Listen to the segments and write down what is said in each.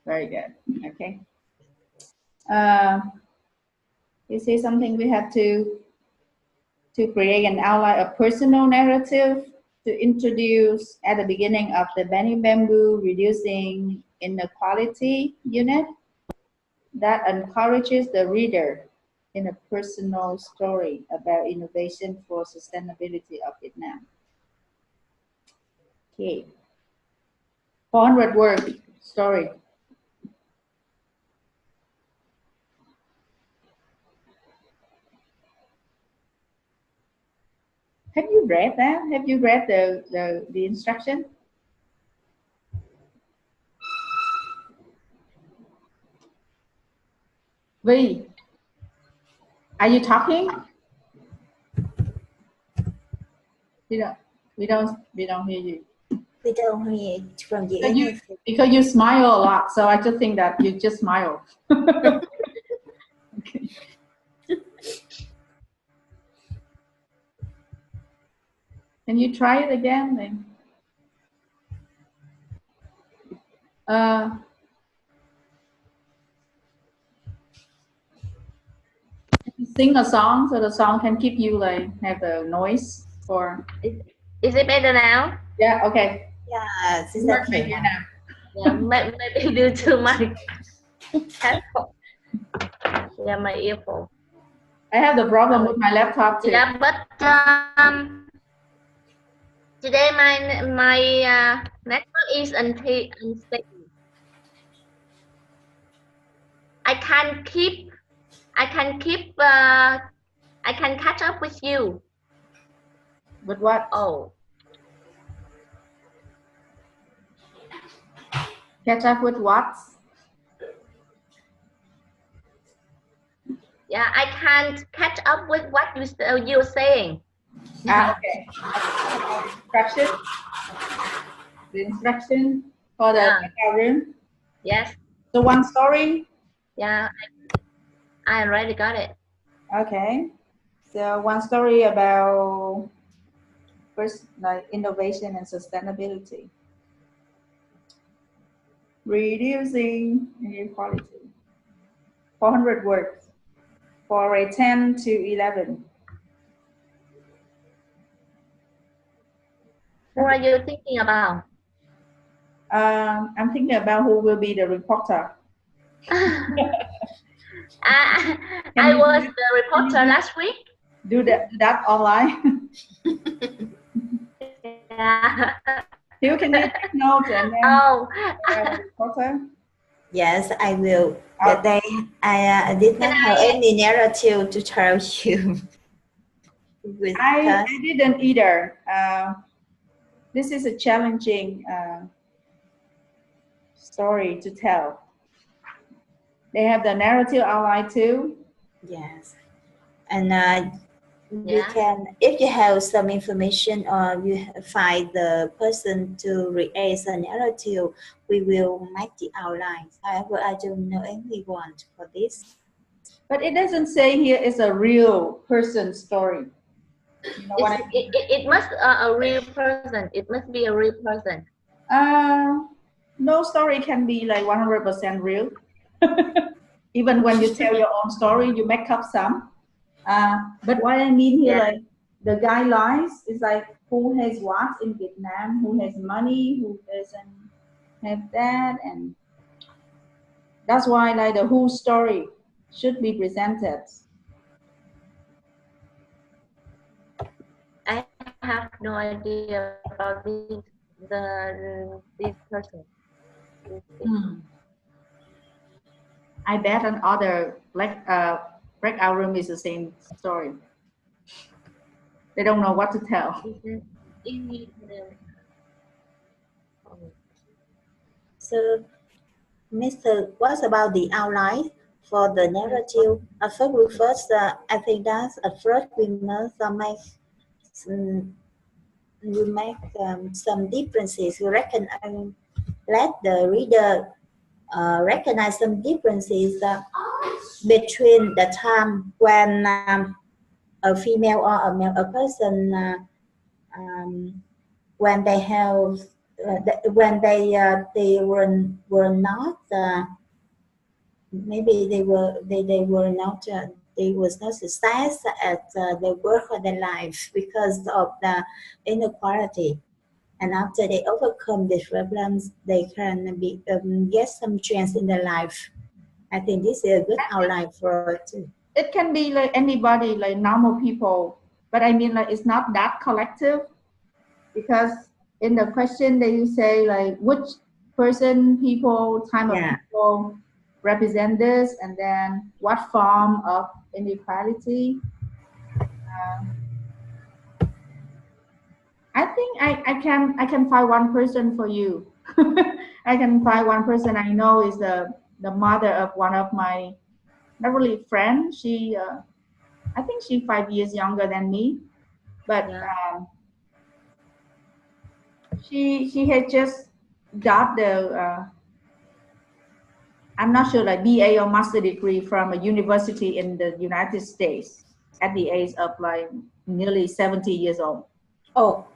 Very good. Okay. You see something we have to create an outline, a personal narrative to introduce at the beginning of the Bending Bamboo Reducing Inequality unit that encourages the reader in a personal story about innovation for sustainability of Vietnam. Okay. 400 word story. Have you read that? Have you read the instruction? V, are you talking? We don't hear you. We don't hear from you. Because you smile a lot, so I just think that you just smile. Okay. Can you try it again then? Sing a song so the song can keep you like have the noise for. Is it better now? Yeah. Okay. Yeah, it's okay now. Yeah, maybe due to my headphone. Yeah, my earphone. I have the problem with my laptop too. Yeah, but today my network is unstable. I can catch up with you. With what? Oh. Catch up with what? Yeah, I can't catch up with what you're saying. Okay. The instruction for the room. Yes. So one story. Yeah, I already got it. Okay. So one story about first like innovation and sustainability. Reducing inequality. 400 words for a 10 to 11. What are you thinking about? I'm thinking about who will be the reporter. I was the reporter last week. Do that online. Yeah. You can you take notes and then reporter? Yes, I will. That day I did not have any narrative to tell you. I didn't either. This is a challenging story to tell. They have the narrative outline too. Yes, and you can, if you have some information or you find the person to create a narrative, we will make the outlines. However, I don't know anyone for this. But it doesn't say here it's a real person story. You know what I mean? It must a real person. It must be a real person. No story can be like 100% real. Even when you tell your own story, you make up some. But what I mean here, like the guidelines is like who has what in Vietnam, who has money, who doesn't have that, and that's why like the who story should be presented. I have no idea about this person. I bet another breakout room is the same story. They don't know what to tell. So, Mr. What about the outline for the narrative? First, I think that at first we must make some differences. You reckon let the reader recognize some differences between the time when a female or a male person when they have when they were not maybe they were not they was not success at the work or their life because of the inequality. And after they overcome these problems, they can be get some chance in their life. I think this is a good outline for it too. It can be like anybody, like normal people, but I mean like it's not that collective, because in the question they say like which person, people, time of people represent this, and then what form of inequality. I think I can find one person for you. I can find one person I know is the mother of one of my, not really friend. She I think she's 5 years younger than me, but she had just got the I'm not sure, like BA or master degree from a university in the United States at the age of like nearly 70 years old. Oh.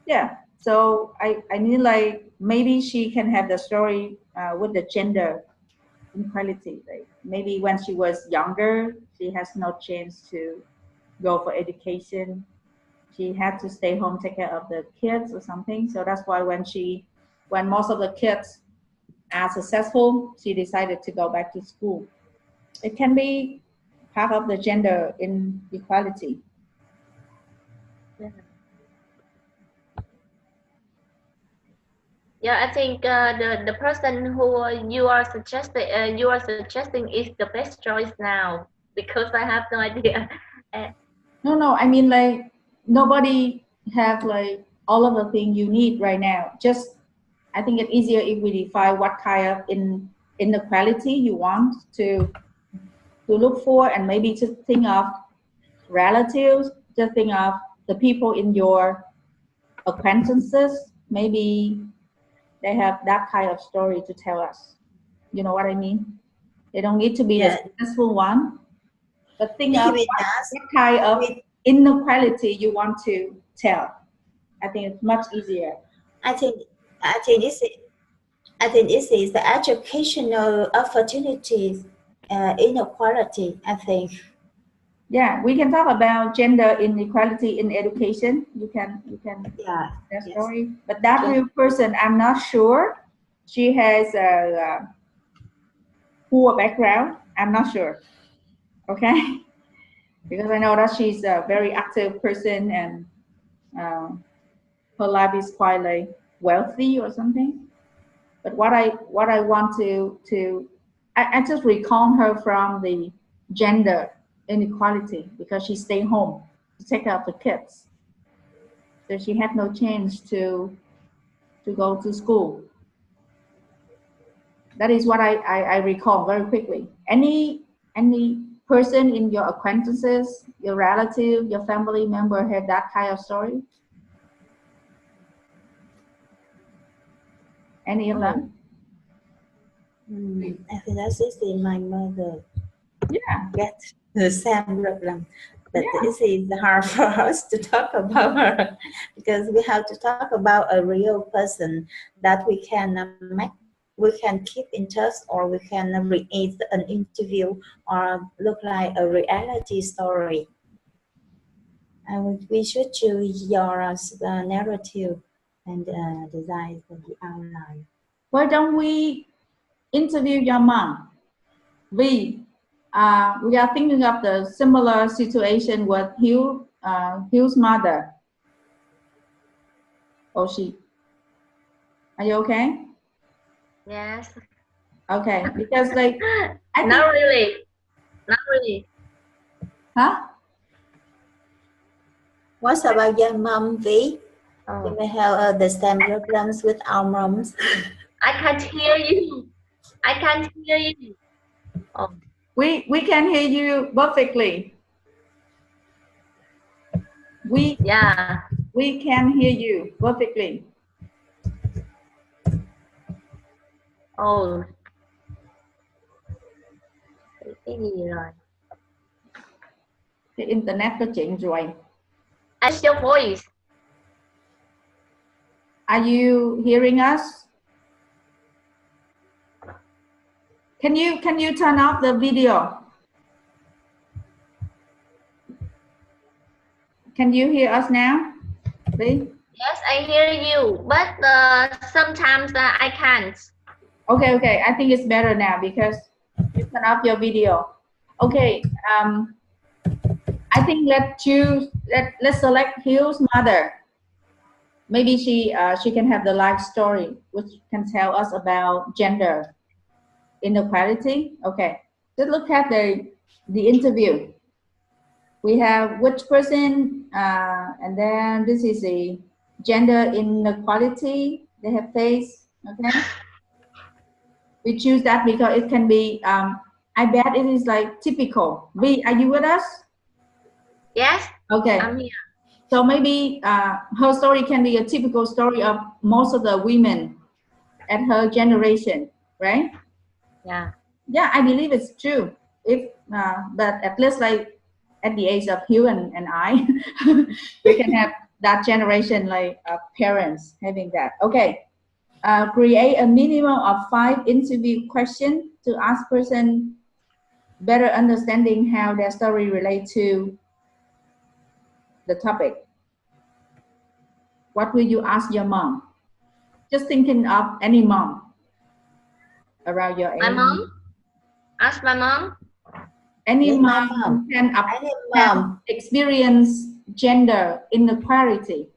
Yeah. So I mean like maybe she can have the story with the gender inequality. Like maybe when she was younger, she has no chance to go for education. She had to stay home, take care of the kids or something. So that's why when most of the kids are successful, she decided to go back to school. It can be part of the gender inequality. Yeah, I think the person who you are suggesting is the best choice now, because I have no idea. No, I mean like nobody have like all of the things you need right now. Just I think it's easier if we define what kind of inequality you want to look for, and maybe to think of relatives, just think of the people in your acquaintances. Maybe they have that kind of story to tell us. You know what I mean? They don't need to be the successful one, but think of what kind of inequality you want to tell. I think it's much easier. I think this is the educational opportunities inequality. I think. Yeah, we can talk about gender inequality in education. You can that story, but that real person, I'm not sure. She has a poor background. I'm not sure. Okay, because I know that she's a very active person, and her life is quite like wealthy or something. But what I want to I just recall her from the gender inequality, because she stayed home to take care of the kids, so she had no chance to go to school. That is what I recall very quickly. Any person in your acquaintances, your relative, your family member had that kind of story? Any of them? I think that's it. My mother get the same problem, but this is hard for us to talk about her, because we have to talk about a real person that we can we can keep in touch, or we can create an interview, or look like a reality story. And we should choose your narrative and design the outline. Why don't we interview your mom? We are thinking of the similar situation with Hugh's mother. Oh, are you okay? Yes. Okay, because like not really. Huh? What about your mom, V? You may have the same problems with our moms. I can't hear you. I can't hear you. Oh. We can hear you perfectly. We can hear you perfectly. Oh. Cái gì rồi? Cái internet có chuyện rồi. Adjust your voice. Are you hearing us? Can you turn off the video? Can you hear us now, please? Yes, I hear you, but sometimes I can't. Okay. I think it's better now because you turn off your video. Okay. I think let's select Hill's mother. Maybe she can have the life story, which can tell us about gender inequality. Okay. Let's look at the interview. We have which person, and then this is a gender inequality they have faced. Okay. We choose that because it can be. I bet it is like typical. B, are you with us? Yes. Okay. I'm here. So maybe her story can be a typical story of most of the women at her generation, right? Yeah. Yeah, I believe it's true. If but at least like at the age of Hugh and I, we can have that generation like parents having that. Okay, create a minimum of 5 interview questions to ask person better understanding how their story relate to the topic. What will you ask your mom? Just thinking of any mom around your My age. mom? Ask my mom? Any Yes, my mom mom. can Any have mom. experience gender inequality.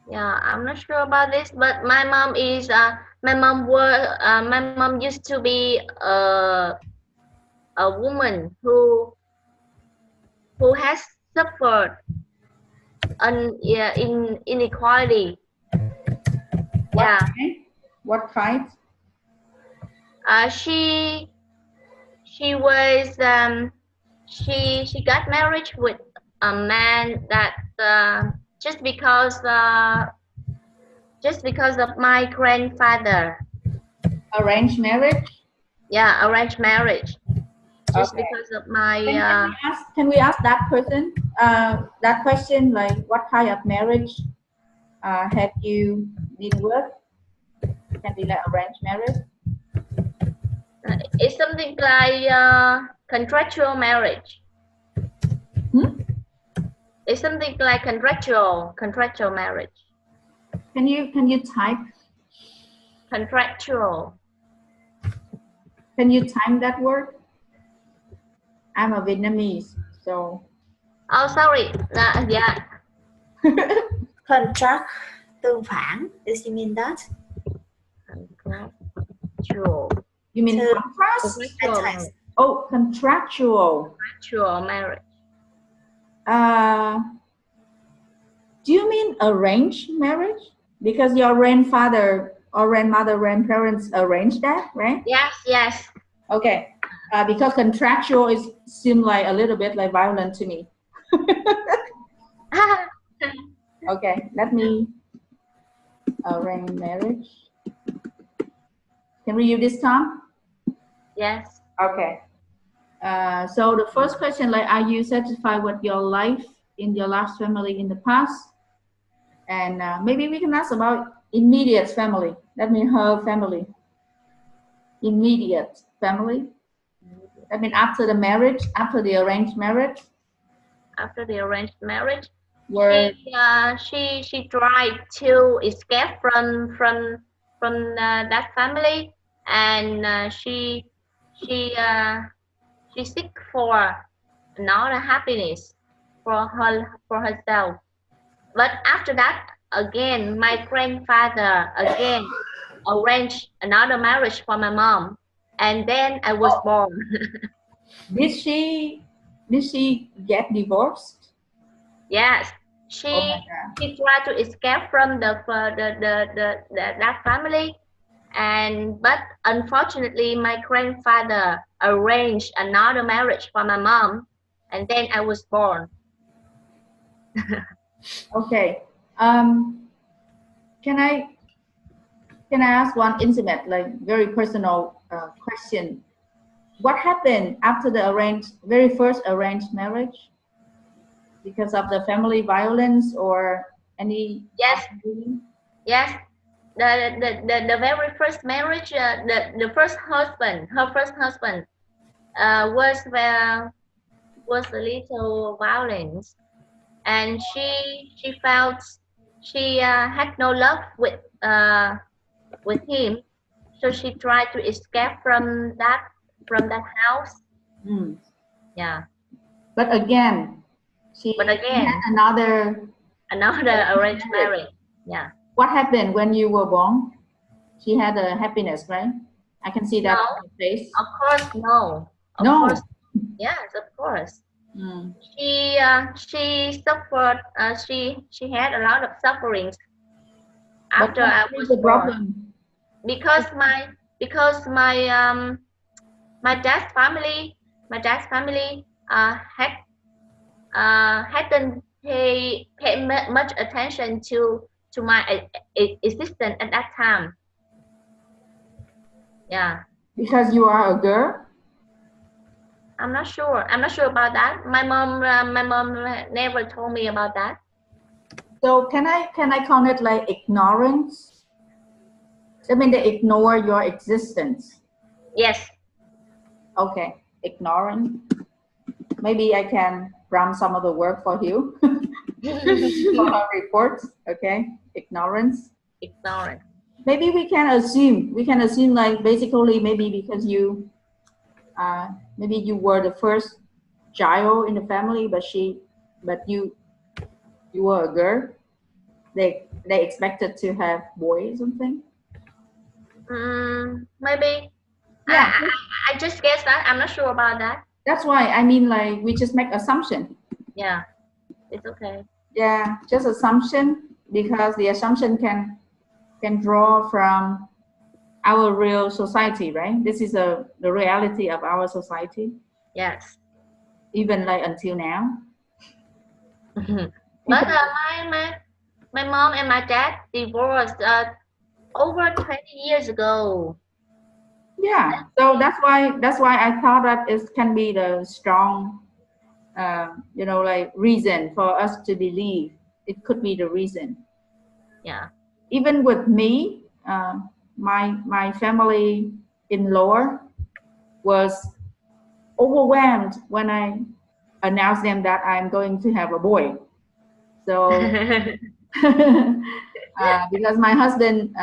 Yeah, I'm not sure about this, but my mom is my mom used to be a woman who has suffered in inequality. What Yeah. kind? What kind? She was she got married with a man that just because of my grandfather. Arranged marriage? Yeah, arranged marriage. Just Okay. because of my Can we ask that person that question, like what kind of marriage have you been with? Can be like arranged marriage. it's something like contractual marriage. It's something like contractual marriage. Can you type? Contractual. Can you type that word? I'm a Vietnamese, so. Oh, sorry. Yeah. Contract, tương phản. Does it mean that? Contractual. You mean To contrast? Contractual. Oh, contractual. Contractual marriage. Do you mean arranged marriage? Because your grandfather or grandmother, grandparents arranged that, right? Yes. Okay. Because contractual is seem like a little bit like violent to me. Okay, let me arrange marriage. Can we use this term? Yes. Okay. So the first question, like, are you satisfied with your life in your last family in the past? And maybe we can ask about immediate family. That means her family. Immediate family. That means after the marriage, after the arranged marriage. After the arranged marriage, Where she tried to escape from that family, and she seek for another happiness for herself. But after that, again, my grandfather again arranged another marriage for my mom, and then I was born. did she get divorced? Yes, Oh my she tried to escape from that family, but unfortunately, my grandfather arranged another marriage for my mom, and then I was born. Okay. Can I ask one intimate, like very personal question? What happened after the very first arranged marriage? Because of the family violence, or Any? Yes. Yes. The very first marriage, the first husband, her first husband, was a little violent, and she felt she had no love with him, so she tried to escape from that house. Mm. Yeah. But again, she But again, had another arranged marriage. Yeah. What happened when you were born? She had a happiness, right? I can see that No, on her face. of course no. Of No. course, yes, of course. Mm. She suffered. She had a lot of sufferings But after I what is was the born, problem? because my dad's family hadn't pay much attention to my existence at that time. Yeah. Because you are a girl? I'm not sure about that. My mom never told me about that. So can I call it like ignorance? I mean, they ignore your existence. Yes. Okay, ignorance. Maybe I can run some of the work for you for our reports. Okay, ignorance. Ignorant. Maybe we can assume like basically maybe because you maybe you were the first child in the family, but you were a girl. They expected to have boys or something. Maybe. Yeah, I just guess that. I'm not sure about that. that's why I mean like we just make assumption. Yeah, it's okay. Yeah, just assumption, because the assumption can draw from our real society, right? This is the reality of our society. Yes. Even like until now. But my mom and my dad divorced over 20 years ago. Yeah, so that's why I thought that it can be the strong, you know, like reason for us to believe. It could be the reason. Yeah. Even with me, my family in law was overwhelmed when I announced them that I'm going to have a boy. So because my husband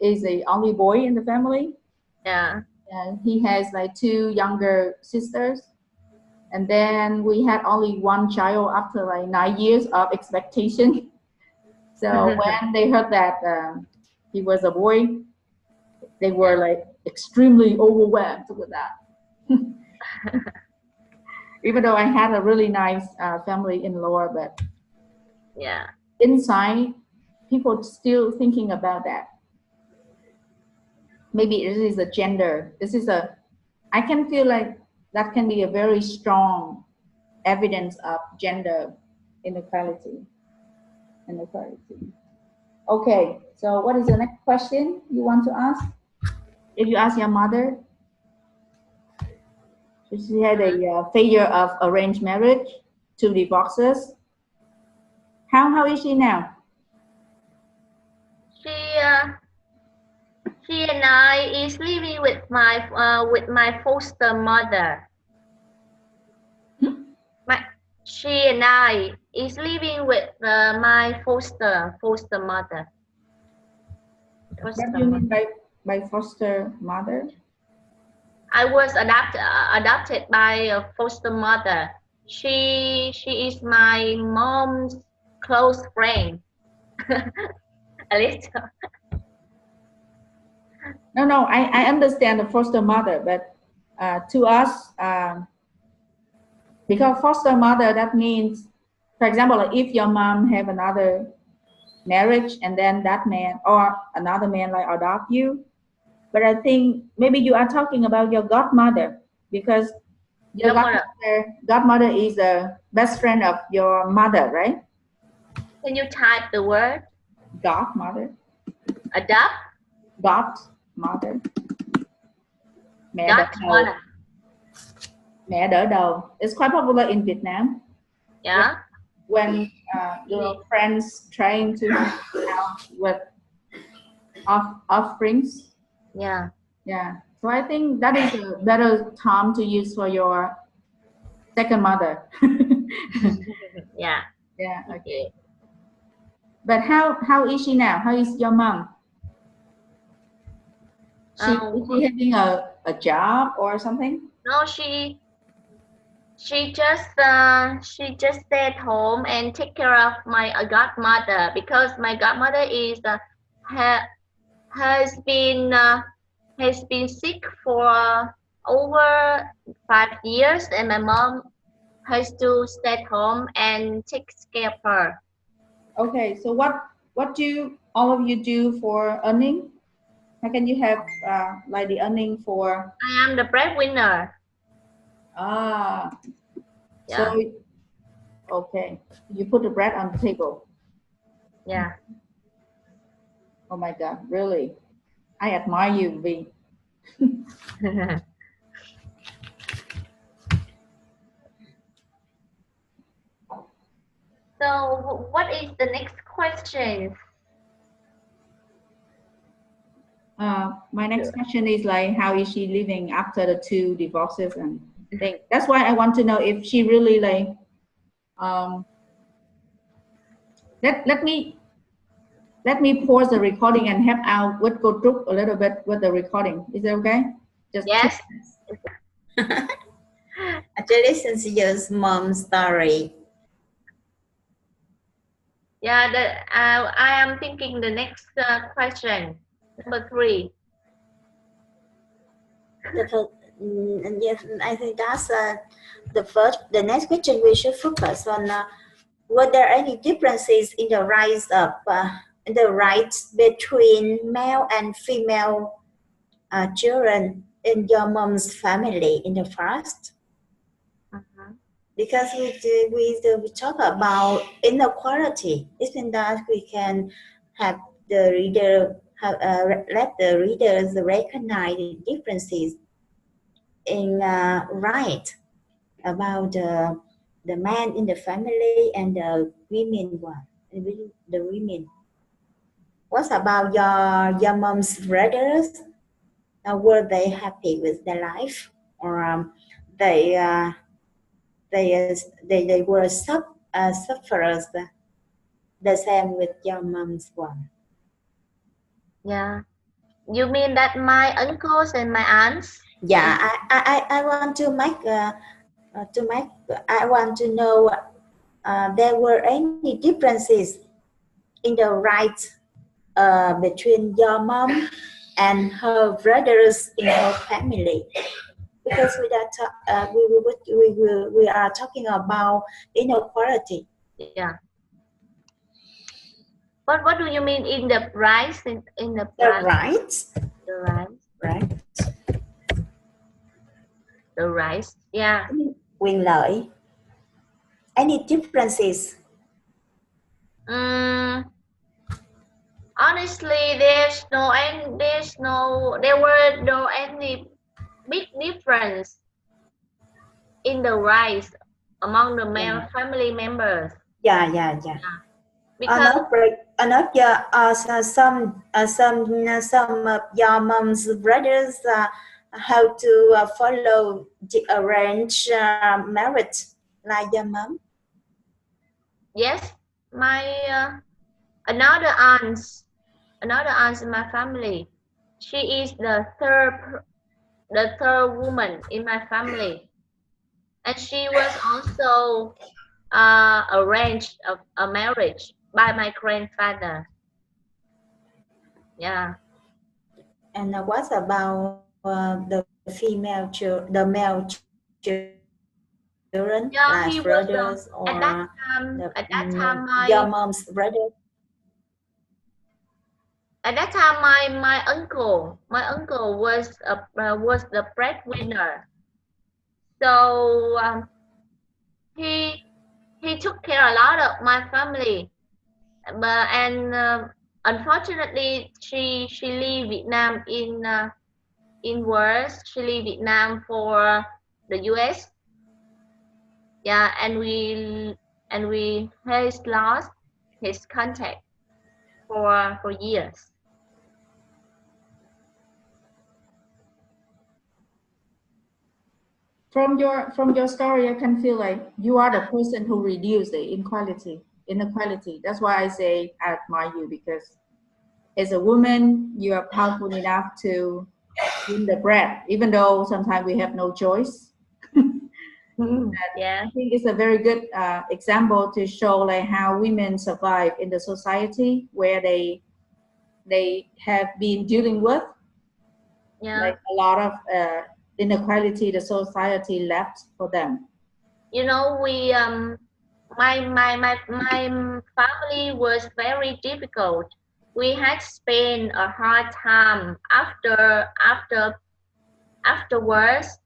is the only boy in the family. Yeah. And he has like 2 younger sisters, and then we had only 1 child after like 9 years of expectation. So when they heard that he was a boy, they were like extremely overwhelmed with that. Even though I had a really nice family in law, but yeah, inside people still thinking about that. Maybe it is a gender. I can feel like that can be a very strong evidence of gender inequality. Okay, so what is the next question you want to ask? If you ask your mother, she had a failure of arranged marriage, 2 divorces. How is she now? She and I is living with my foster mother. She and I is living with my foster mother. What do you mean by foster mother? I was adopted by a foster mother. She is my mom's close friend. A little. No, I understand the foster mother, but to us, because foster mother, that means, for example, like if your mom have another marriage and then that man or another man like adopt you, but I think maybe you are talking about your godmother, because your godmother is a best friend of your mother, right? Can you type the word? Godmother. Adopt? Godmother. Godmother. Mẹ đỡ đầu. It's quite popular in Vietnam. Yeah. When your friends trying to help out with offerings. Yeah. Yeah. So I think that is a better time to use for your second mother. Yeah. Yeah. Okay. But how is she now? How is your mom? Is she having a job or something? No, she just stay at home and take care of my godmother, because my godmother is ha, has been sick for over 5 years, and my mom has to stay at home and take care of her. Okay, so what do all of you do for earning? How can you have like the earning for? I am the breadwinner. Ah, so Yeah. okay, you put the bread on the table. Yeah. Oh my God, really? I admire you, V. So what is the next question? My next question is like, how is she living after the 2 divorces and things? That's why I want to know if she really like. Um, let me pause the recording and help out with go through a little bit with the recording. Is that okay? Just Yes. Actually, since your mom's story. Yeah, I am thinking the next question, number 3. Yes, I think that's the next question we should focus on. Were there any differences in the rights between male and female children in your mom's family in the past? Because we talk about inequality, isn't that we can have the reader let the readers recognize the differences in right about the man in the family and the women one, the women. What about your mom's brothers? Were they happy with their life, or they they were sufferers the same with your mom's one? Yeah. You mean that my uncles and my aunts? Yeah, I want to I want to know there were any differences in the rights between your mom and her brothers in her family, because we are talking about inequality. Yeah. What do you mean in the price? In the The price? rights, The rice. right? The rice. Yeah. Quyền lợi. Any differences? Honestly, there were no any big difference in the rice among the male family members. Yeah. Because some of your mom's brothers how to follow the arranged marriage like your mom. yes, my another aunt in my family, she is the third woman in my family, and she was also arranged a marriage by my grandfather. Yeah. And what about the male children, Yeah, like he was brothers or at that time your mom's brother? At that time, my uncle was the breadwinner, so he took care a lot of my family, but unfortunately she leave Vietnam in wars. She leave Vietnam for the U.S. Yeah, and and we has lost his contact for years. From your story, I can feel like you are the person who reduced the inequality. That's why I say I admire you, because as a woman, you are powerful enough to win the bread, even though sometimes we have no choice. Yeah. I think it's a very good example to show like how women survive in the society where they have been dealing with Yeah. like a lot of inequality the society left for them. You know, we my family was very difficult. We had spent a hard time afterwards,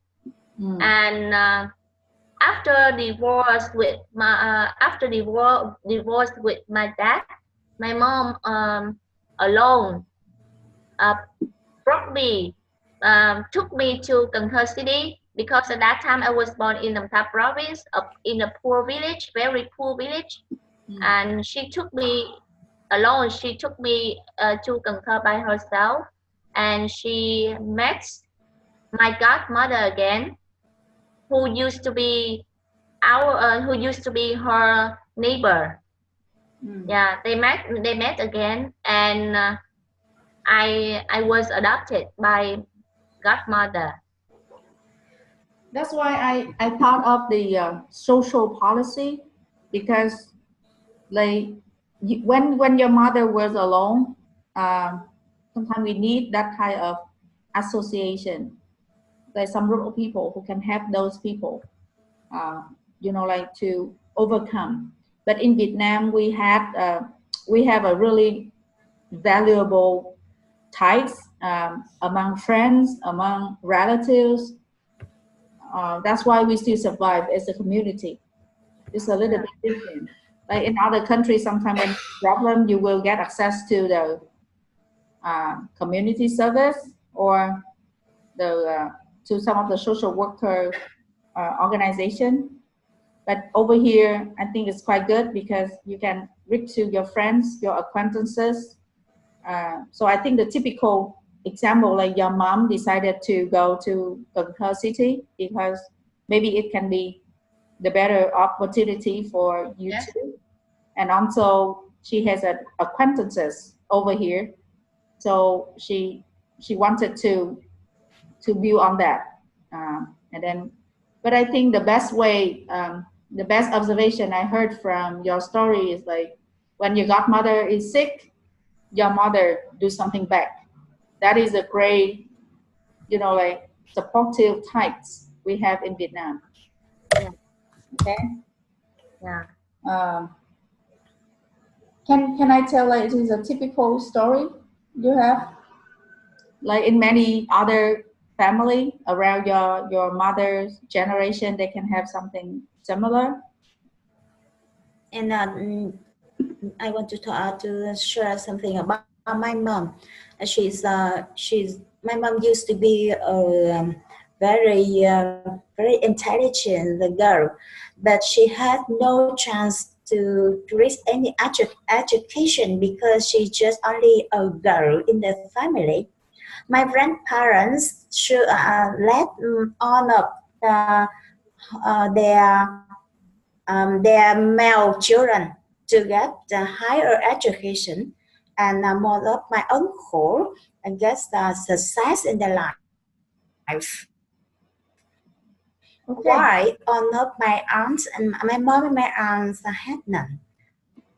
Mm. and after divorce with my dad, my mom alone uh, brought me took me to Cần Thơ city, because at that time I was born in Đồng Tháp province, in a poor village, very poor village, and she took me alone. She took me to Cần Thơ by herself, and she met my godmother again, who used to be her neighbor. Yeah, they met again, and I was adopted by godmother. That's why I thought of the social policy, because like when your mother was alone, sometimes we need that kind of association, like some group of people who can help those people, like to overcome. But in Vietnam, we have a really valuable ties among friends, among relatives. That's why we still survive as a community. It's a little bit different. Like in other countries, sometimes when problem, you will get access to the community service or the to some of the social worker organization. But over here, I think it's quite good because you can reach to your friends, your acquaintances. So I think the typical example, like your mom decided to go to her city because maybe it can be the better opportunity for you too. And also she has acquaintances over here, so she wanted to build on that. And then, but I think the best way, the best observation I heard from your story is like when your godmother is sick, your mother do something back. That is a great, like supportive types we have in Vietnam. Yeah. Okay. Yeah. Um, can I tell like it is a typical story you have? Like in many other family around your mother's generation, they can have something similar. And I want to share something about my mom. My mom used to be a very intelligent girl, but she had no chance to reach any education because she's just only a girl in the family. My grandparents should let all of their male children to get higher education, and more of my uncle get success in their life. Okay. Why all of my aunts and my mom and my aunts had none?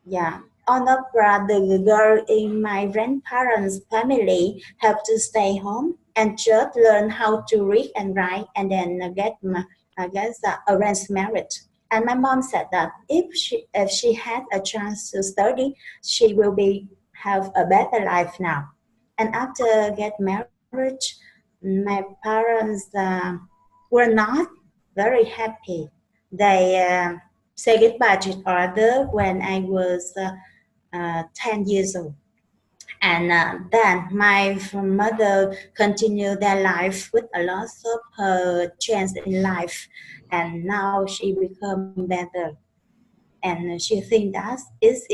Yeah, all of the girl in my grandparents' family have to stay home and just learn how to read and write, and then get arranged marriage. And my mom said that if she had a chance to study, she will have a better life now. And after get marriage, my parents were not very happy. They say goodbye to each other when I was 10 years old. And then my mother continued their life with a lot of her chance in life, and now she become better. and she thinks that is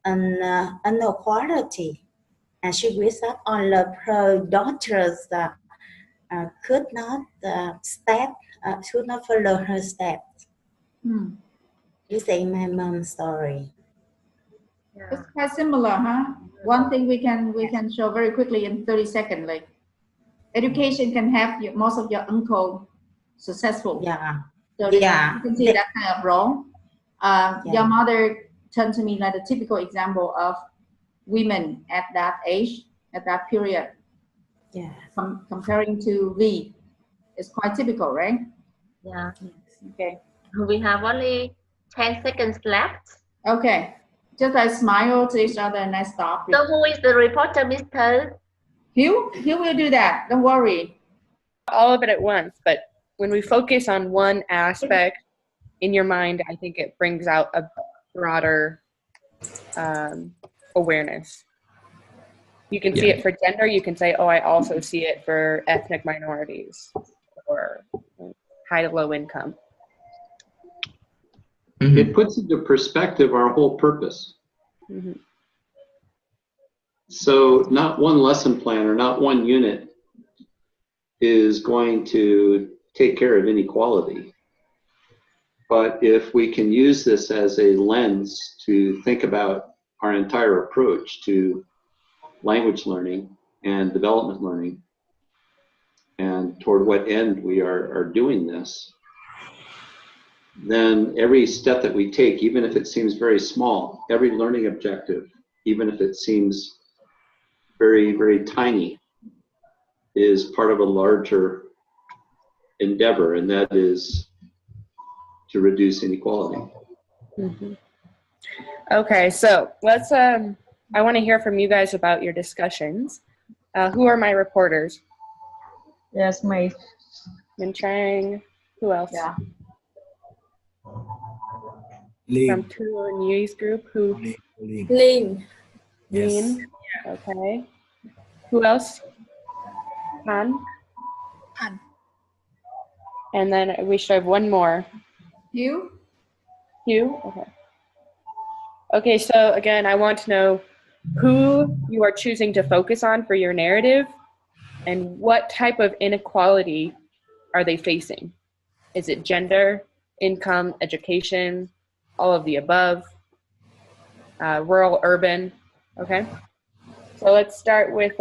an inequality, and she wishes that all of her daughters could not should not follow her steps. This is my mom's story. It's quite similar, huh? One thing we can show very quickly in 30 seconds, like education can have most of your uncle successful. Yeah. So Yeah. you can see that kind of role. Your mother turned to me like a typical example of women at that age, at that period. Yeah. Comparing to V, it's quite typical, right? Yeah. Okay. We have only 10 seconds left. Okay. Just I smile to each other and I stop. So who is the reporter, Mr.? Hugh will do that. Don't worry. All of it at once, but when we focus on one aspect in your mind, I think it brings out a broader awareness. You can see it for gender. You can say, oh, I also see it for ethnic minorities or high to low income. It puts into perspective our whole purpose. Mm-hmm. So not one lesson plan or not one unit is going to take care of inequality. But if we can use this as a lens to think about our entire approach to language learning and development learning, and toward what end we are doing this, then every step that we take, even if it seems very small, every learning objective, even if it seems very, very tiny, is part of a larger endeavor, and that is to reduce inequality. Mm-hmm. Okay, so let's, I want to hear from you guys about your discussions. Who are my reporters? Yes, me. Min Chang. Who else? Yeah. From Tu Nhu's group. Who? Lin. Yes. Lin. Okay. Who else? Han. Han. And then we should have one more. Hugh? Hugh? Okay. Okay, so again, I want to know who you are choosing to focus on for your narrative and what type of inequality are they facing? Is it gender, income, education, all of the above, rural, urban? Okay. So let's start with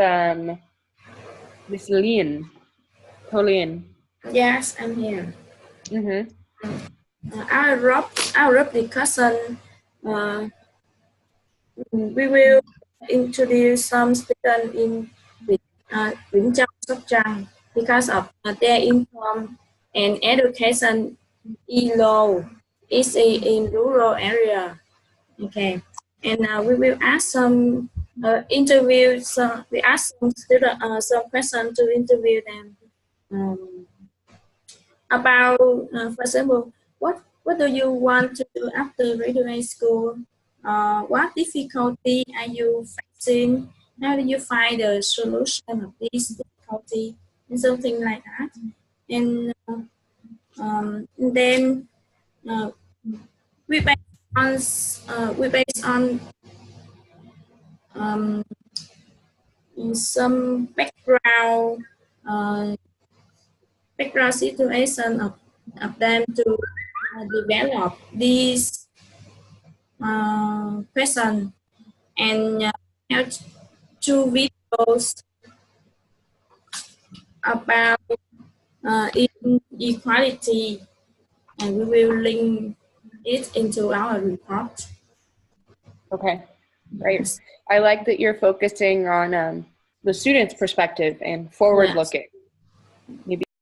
Miss Lin. Tolin. Yes, I'm here. Mm-hmm. Our discussion, we will introduce some students in Vĩnh Châu, Sóc Trăng because of their income and education is low. It's in rural area. Okay, and we will ask some interviews. We ask some students some questions to interview them. About, for example, what do you want to do after graduate school? What difficulty are you facing? How do you find the solution of this difficulty? And something like that. And then we based on in some background situation of them to develop this question, and have two videos about inequality, and we will link it into our report. Okay, great. I like that you're focusing on the student's perspective and forward-looking. Maybe